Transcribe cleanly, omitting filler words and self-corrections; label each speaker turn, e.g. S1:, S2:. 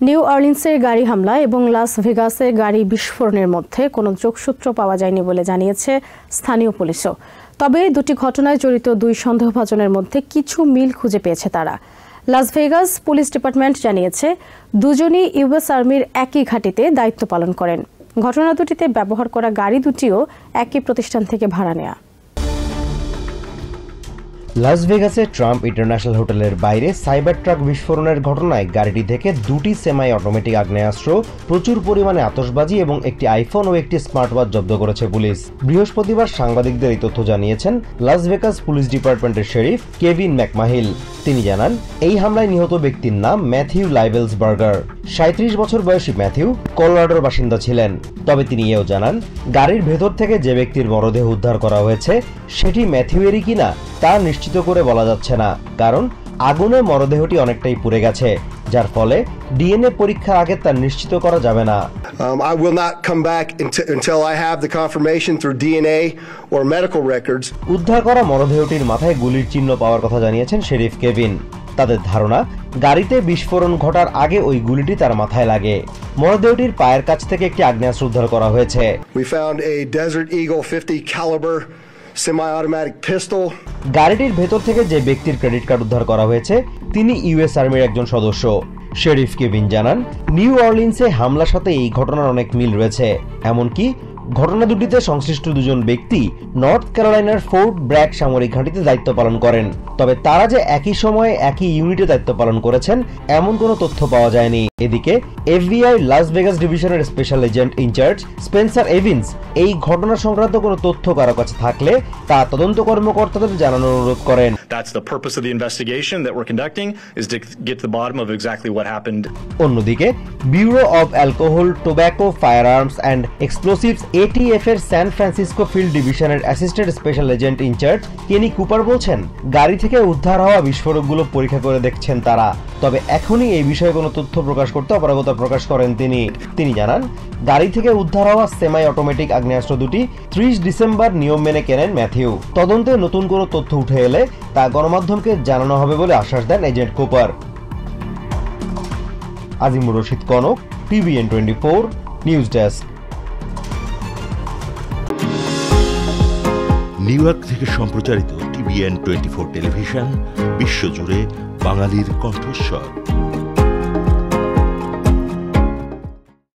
S1: New অর্লিন্সের গাড়ি হামলা এবং লাস ভেগাসে গাড়ি বিস্ফোরণের মধ্যে কোনো যোগসূত্র পাওয়া যায়নি বলে জানিয়েছে স্থানীয় পুলিশও। তবে দুটি ঘটনায় জড়িত দুই সন্দেহভাজনের মধ্যে কিছু মিল খুঁজে পেয়েছে তারা। লাস ভেগাস পুলিশ ডিপার্টমেন্ট জানিয়েছে দুজনই ইউএস আর্মির একই ঘাঁটিতে দায়িত্ব পালন করেন। ঘটনা দুটিতে ব্যবহার করা গাড়ি দুটিও একই প্রতিষ্ঠান থেকে ভাড়া নেওয়া।
S2: লাস ভেগাসে ট্রাম্প ইন্টারন্যাশনাল হোটেলের বাইরে সাইবার ট্রাক বিস্ফোরণের ঘটনায় গাড়িটি থেকে দুটি সেমাই অটোমেটিক আগ্নেয়াস্ত্র, প্রচুর পরিমাণে আতশবাজি এবং একটি আইফোন ও একটি স্মার্ট ওয়াচ জব্দ করেছে পুলিশ। বৃহস্পতিবার সাংবাদিকদের এই তথ্য জানিয়েছেন লাস ভেগাস পুলিশ ডিপার্টমেন্টের শেরিফ কেভিন ম্যাকমাহিল। তিনি জানান, এই হামলায় নিহত ব্যক্তির নাম ম্যাথিউ লাইবেলসবার্গার। 37 বছর বয়সী ম্যাথিউ কলোরাডোর বাসিন্দা ছিলেন। তবে তিনি এও জানান, গাড়ির ভেতর থেকে যে ব্যক্তির মরদেহ উদ্ধার করা হয়েছে সেটি ম্যাথিউয়েরই কিনা তা নিশ্চিত করে বলা যাচ্ছে না, কারণ আগুনে মরদেহটি অনেকটাই পুড়ে গেছে, যার ফলে ডিএনএ পরীক্ষার আগে তা নিশ্চিত করা যাবে না।
S3: I will not come back until I have the confirmation through DNA or medical records.
S2: উদ্ধার করা মরদেহটির মাথায় গুলির চিহ্ন পাওয়ার কথা জানিয়েছেন শেরিফ কেভিন। তাদের ধারণা, গাড়িতে বিস্ফোরণ ঘটার আগে ওই গুলিটি তার মাথায় লাগে। মরদেহটির পায়ের কাছ থেকে একটি আগ্নেয়াস্ত্র উদ্ধার করা হয়েছে।
S3: We found a Desert Eagle 50 caliber semi-automatic pistol.
S2: গাড়িটির ভেতর থেকে যে ব্যক্তির ক্রেডিট কার্ড উদ্ধার করা হয়েছে তিনি ইউএস আর্মির একজন সদস্য। শেরিফ কেভিন জানান, নিউ অর্লিন্সে হামলার সাথে এই ঘটনার অনেক মিল রয়েছে। এমনকি ঘটনা দুটিতে সংশ্লিষ্ট দুজন ব্যক্তি নর্থ ক্যারোলাইনার ফোর্ট ব্র্যাগ সামরিক ঘাঁটিতে দায়িত্ব পালন করেন। তবে তারা যে একই সময়ে একই ইউনিটে দায়িত্ব পালন করেছেন এমন কোনো তথ্য পাওয়া যায়নি। এদিকে এফবিআই লাস ভেগাস ডিভিশনের স্পেশাল এজেন্ট ইনচার্জ স্পেন্সার এভিন্স এই ঘটনা সংক্রান্ত কোনো তথ্য কারো কাছে থাকলে তা তদন্ত কর্মকর্তাদের জানানোর অনুরোধ করেন।
S4: That's the purpose of the investigation that we're conducting, is to get to the bottom of exactly what happened.
S2: অন্যদিকে bureau of alcohol, tobacco, firearms and explosives ATF এর সান ফ্রান্সিসকো ফিল্ড ডিভিশনের assistant special agent in charge Kenny Cooper বলছেন, গাড়ি থেকে উদ্ধার হওয়া বিস্ফোরকগুলো পরীক্ষা করে দেখছেন তারা। তবে এখনই এই বিষয়ে কোনো তথ্য প্রকাশ করতে অপারগতা প্রকাশ করেন তিনি জানান, গাড়ি থেকে উদ্ধার হওয়া সেমাই অটোমেটিক আগ্নেয়াস্ত্র দুটি 30 ডিসেম্বর নিয়ম মেনে কেনেন ম্যাথিউ। তদন্তে নতুন কোনো তথ্য উঠে এলে তা গণমাধ্যমকে জানানো হবে বলে আশ্বাস দেন agent Cooper. Azimur Rashid Konok, TVN 24 news desk.
S5: New York থেকে সম্প্রচারিত TVN 24 টেলিভিশন বিশ্বজুড়ে বাঙালির কণ্ঠস্বর।